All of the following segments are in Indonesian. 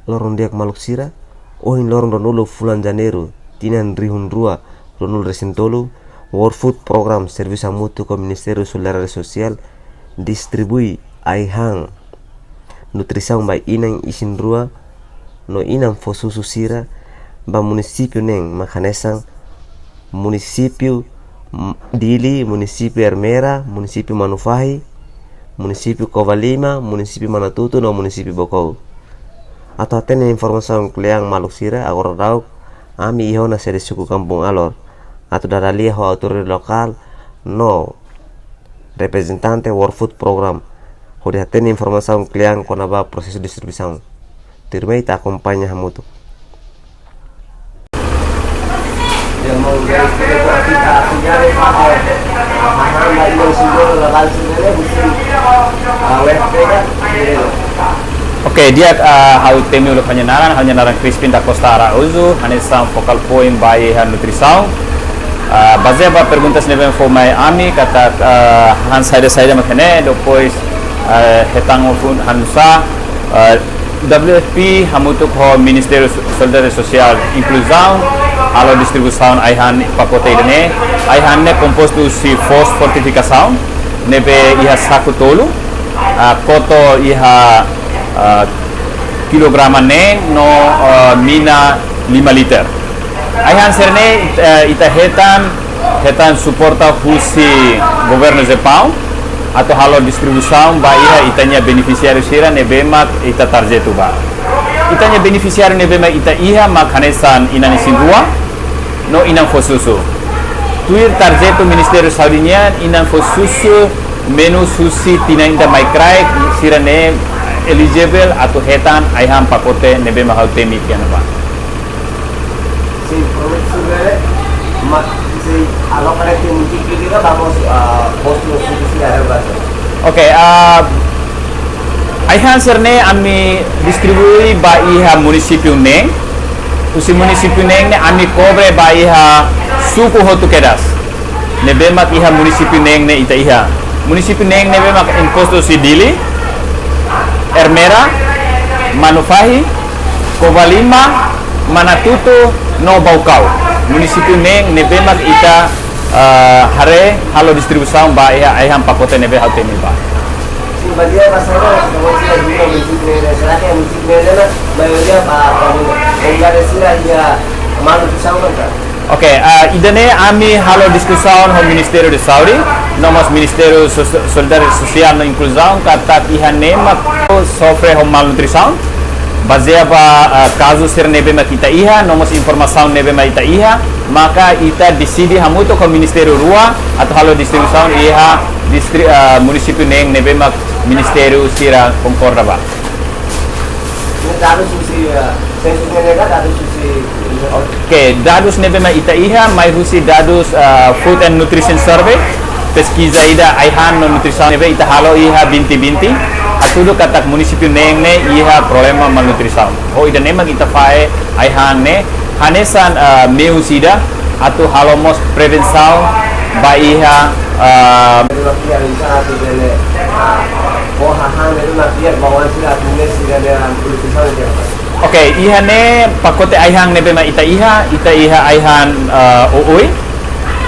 lorong diak maluk sira ohin lorong donulu fulan Janeiro tinan rihun rua donul resentolu World Food Program Servisa Mutu ko Ministerio Solidariedad Sosial distribui aihang nutrisaun by inang isin rua no inang fosusu sira ba municipio neng makanesang municipio Dili, municipio Ermera, municipio Manufahi, municipio Covalima, municipio Manatutu, no municipio Bocou. Atau atene informasi yang maluk sira agora dauk ami iho na sede suku kampung alor atau daralia ho autoridad lokal no representante World Food Program. Ho de atene informasi yang konaba proses distribusi. Tirmei ta acompaña hamutu. Yang mau guys kita sejarah mahal yang simbol lokal sebenarnya Oke, dia hal temi ulo hanya Crispin da Costa Araujo, hanesam focal point by nutrição. Base ba perguntas neben for my ami kata han saída makene depois hetang hanusa WFP hamutuk ho Ministério Solidariedade Social Inclusão alo distribuição aihan pacote idene aihan ne composto si fos fortificação nebe iha saku tolu koto iha kilograma ne no mina 5 liter aihan serne ita hetan suporta husi governo Jepang atau halo distribuição ba iha itanya beneficiário sira nebemak ita tarjetu ba itanya beneficiário nebemak ita iha makanesan inani sindua no inan fosusu tuir tarjetu Ministério Saudinya inan fosusu menu susi tina inda maikrai sira ne eligible atau hetan aihan pakote nebemak hau temi piano ba si produk si alok ada tim kita vamos post susi ada bahasa. Oke, aihan serne ami distribui ba iha municipio neng usi municipio neng ne ami cobre ba iha suku hotu kedas ne bemak iha municipio neng ne ita iha municipio neng ne bemak imposto si Dili Ermera Manufahi Covalima Manatutu no Baucau municipio neng ne bemak ita hare halo distribuição ba iha aihan pacote nebe hal temi ba Bagian masalah kalau kita juga municipio selatan municipio na mayoria pa enggak sila dia malu sama kan. Oke, idane ami halo diskusaon ho Ministério de Saúde, nomos Ministério Solidariedade Social no Inclusão kata iha nema sofre ho malnutrição. Baseado caso ser nebe kita iha, nomos informação nebe ita iha, maka ita decide hamuto ko Ministério Rua atau halo distribuição iha municipio neng nebe mak Ministério sira concorda ba. Dados susi sensus nega dados susi. Oke, dados nebe ita iha mai husi dados Food and Nutrition Survey pesquisa ida aihan no nutrição nebe ita halo iha binti atudo katak municipio neng ne iha problema malnutrição ho ida nema ita fae aihan ne hanesan meusida atu halomos prevenção ba iha Oke, iha ne pakote aihang nebe ma ita iha aihan uui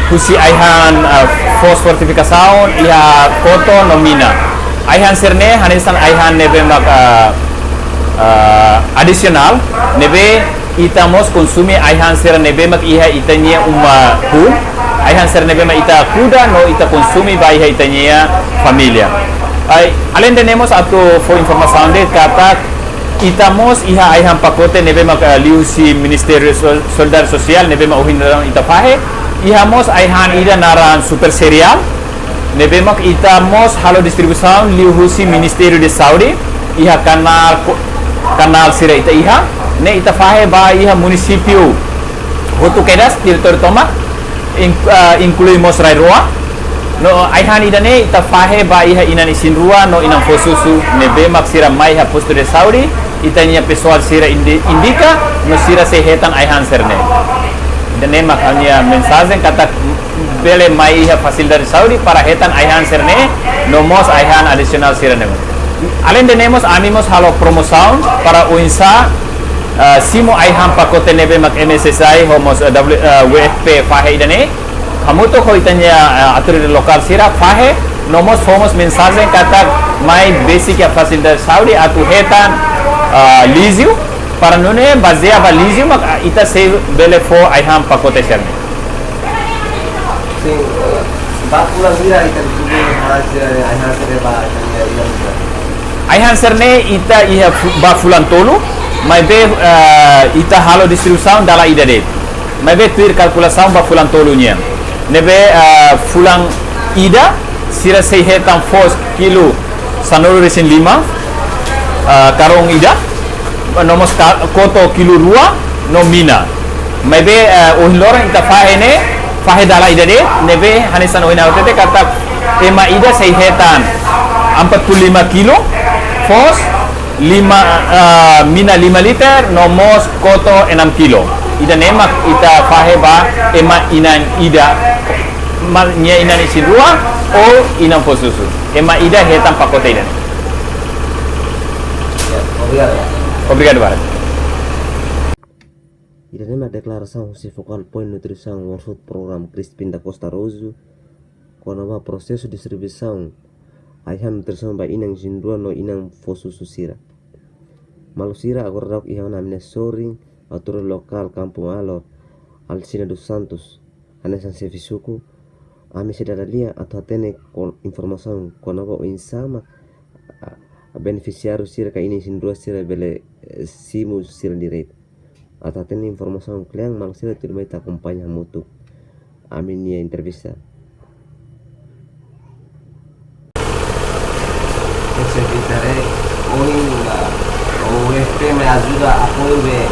husi aihan fos fortificação iha koto nomina aihan serne hanesan aihan nebe mak adisional nebe ita mos konsumi aihan ser nebe mak iha itanya hu aihan ser nebe mak ita kuda no ita konsumi ba iha itanya familia além tenemos atau for informação de kata itamos iha aihan pakote nebe mak liusi Ministério Solidariedade Social nebe mak uhin ita pahe ihamos aihan ida naran super serial nebe mak itamos halo distribuição liusi Ministério de Saúde iha kanal sira ita iha ne ita fahe ba iha municipio hotu kedas territorio toma incluímos Rairua no aihan ida ne ita fahe ba iha inan isin rua no inan fosusu nebe mak sira mai ha posto de Saudi itanya pessoal sira indica no sira sehetan aihan serne dene mak hanya mensagem kata bele mai iha facilidade Saudi para hetan aihan serne no mos aihan adisional sira ne além tenemos amigos halo promoção para o insa simo aiham pakote nebe mak MSSI homos WFP fahe idane kamu to ko itanya atur lokal sira fahe nomos homos mensagem kata mai basic facilidade saudi atu hetan lizio para nune bazea ba lizio mak ita se bele fo aiham pakote serne Sim, bakulang ira ikan tubuh hasil hasil ba Aihan serne ita iha ba fulan tolu mai be ita halo distribuição dala ida det mai be tuir kalkulação ba fulan tolu nya nebe fulan ida sira sei hetan fos kilo sanuru resin 5 karong ida nomos koto kilo 2 no mina mai be ohin lorang ita fahe dala ida det nebe hanisan ohin awtete kata ema ida sei hetan 45 kilo fos 5 mina 5 liter nomos koto 6 kilo ida nemak ita fahe ba ema inan ida nya inan isi dua o inan fosusu ema ida hetan pakote ida obrigado Barat ida nema declaração se focal point nutrição World Food Program Crispin da Costa Roso quando va processo de distribuição Aihan nutrição ba inang jindua no inang fosusu sira malusira agora dok ihana soring atur lokal kampung alor Alcina dos Santos anesan sevisuku ami sedadalia atau atene informação konawa o insama beneficiário sira ka ini jindua sira bele simu sira direito atau atene informação kliang malusira tilmai ta acompanha mutu ami nia entrevista Secretaria OFP me ajuda a apoio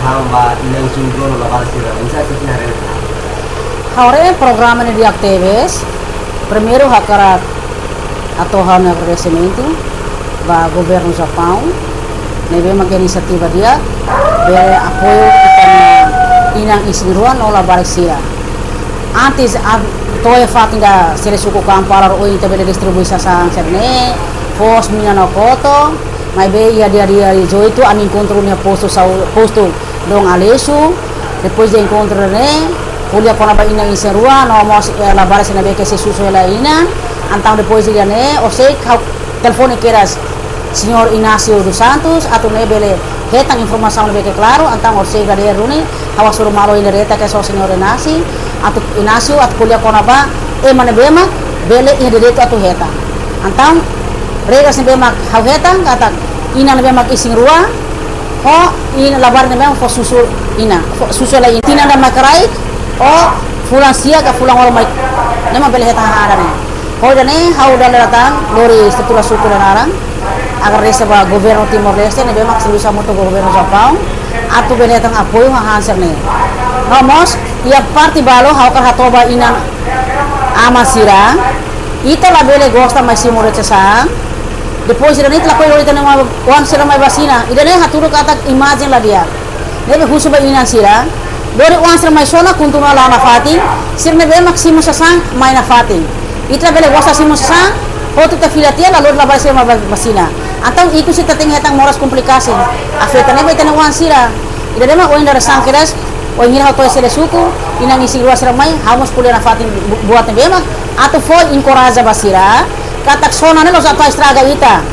hamba inang sundrono lokal sira bisa sebenarnya Ahora programa de actividades primeiro hakarat atau hal na crescimento ba governo Japão nebe mag inisiativa dia be apoio kita inang isruan ola barisia antes toy fatinda sere suku kampar o inte bele distribuisa sang serne pos mina no koto mai be ia dia jo itu an encontro ne posto dong alesu depois de encontro ne kulia kona ba ina iserua no mos la barasa ne be que se suso la ina antang depois dia ne o sei telefone keras senhor Inácio dos Santos atau ne bele hetang informação ne be que claro antang o sei gade runi hawa suru malo ina reta que so senhor Inácio atau Inácio atau kuliah kona ba mana bema bele ina dereto atau heta antang rega sin bema hau heta kata ina ne bema ising rua o ina labar ne bema fo susul ina susul la ina na makarai o fulan sia ka fulan wala mai nema bele heta ada ne ho dane hau datang lori struktura suku narang agar resa ba governo Timor Leste ne bema bisa moto governo Japão atau bele datang apoio hansar ne nomos ia parti balo haukar hatoba inan amasira ita la bele gosta mais simore cesang depois ida nit la koy lori tane wan sira mai basina ida ne haturu kata imagine la dia nebe husu ba inan sira lori wan sira mai sona kuntuna la na fati sirne be maksimo sasang mai na fati ita bele gosta simo sasang foto ta filatia la lori la basira mai basina atau iku si tating hetang moras komplikasi afeta nebe tane wan sira ida dema o inda sang keras o hina to sele suku inang isi luas ramai hamos kuliah na fatin buat bema atau foi encoraja basira katak sona ne lo satu estraga ita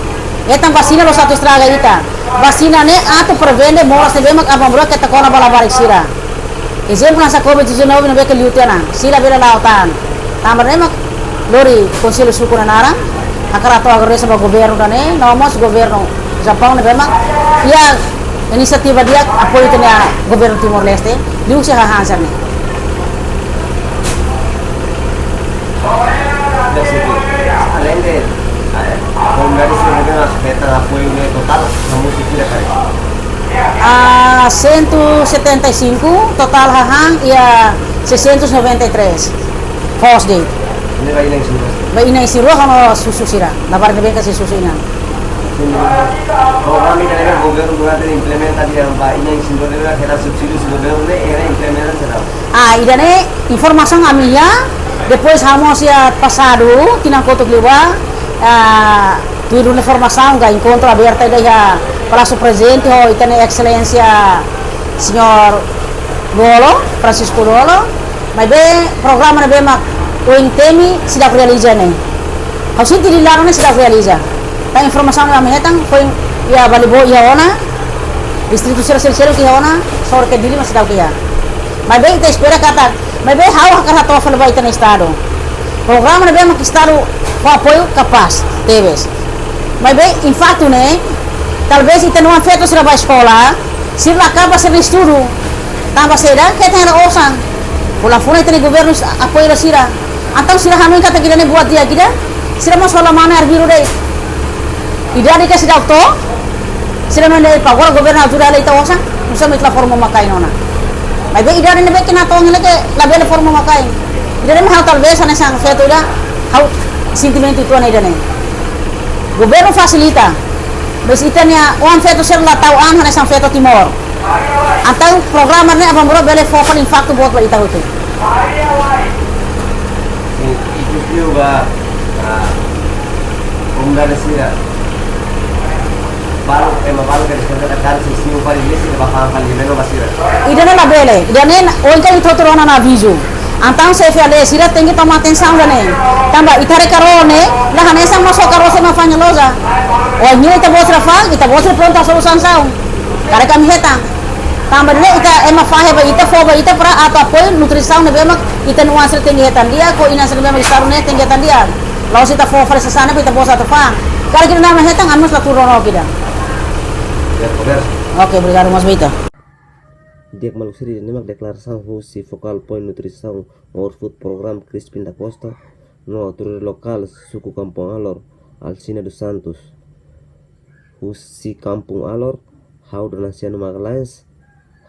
etang basina lo satu estraga ita basina ne atau prevende moras ne bema apa bro kata kona bala barik sira exemplo nasa COVID-19 ne be ke liutena sila bela lautan tamar ne mak lori konselho suku na narang akarato agora sa governo dane nomos governo Japão ne bema ya inisiativa dia apoio tenia governo Timor Leste diu se hahasan ni além de comunidade sira afeta apoio total kamu tidak kali 175 total hahang ia 693 first date ini ba inang sira ba inay siruha kano susu sira nabar na beka si susu ina program ini kan governo durante implementa dia ba inang sira era subsídio do governo era implementa será idane informação amiya depois hamos ya pasado tinang kotok liwa tudo na formação ga encontro aberta da Palácio Presidente ho itane excelência senhor Bolo Francisco Bolo mas be programa na be mak o intemi sida realiza ne hausin dilaro ne sida realiza ta informação na mehetang foi ya balibo ya ona distrito sel ki ona sor ke dili mas sida kia mas be ita espera kata mas be hawa kara to fal ba itane estado programa na be mak estado com apoio capaz teves mas bem, em fato, né? Talvez ita não feito sila ba escola, sila acaba sila estudo, tamba sila, kaya tayo na osang, wala funa ito ni gobyerno apoyo na sila, atang sila hamin kata kita ni buat dia kita, sila mas wala mana arbiro day, idadi ka sila to, sila man day pagwala gobyerno ajuda la ita osang, musa may itla formo makain ona, mas bem, idadi na ba kinatong nila kaya labi na formo makain, idadi mahal talvez sana sang feto ila, how sentimento ito na idadi. Governo facilita. Mas ita niya, uang feto sir la tauan hana sang feto timor. Antang programa niya abang bro bele focal impacto buat ba ita hote. Itu juga umda sira. Baru baru kan sebenarnya kan sisi upari ini sih bakal kali meno basira. Ida na la bele, ida nen uang kan itu turun na aviso. Antang saya fiale sira tinggi tomaten sang gane. Tamba itare karone, lah hana sang masuk karose ma fanya loza. O nyo ita bosra fa, ita bosra pronta solusan saung. Kare kami heta. Tamba dile ita ema fahe ba ita fo ba ita pra atau apoio nutrição ne bema ita nuansa tinggi hetan dia ko ina sa bema istarune tinggi hetan dia. Laos ita fo fa sasana ba ita bosa ta fa. Kare kina nama hetan amus la turono kita. Oke, obrigado mas Bita. Dia malusiri nemak declaração si focal point nutrição or food program Crispin da Costa no autoridade local suku Kampung Alor Alcina dos Santos si Kampung Alor how donasian Magalhães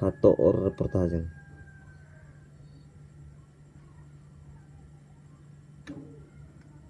hato or reportagem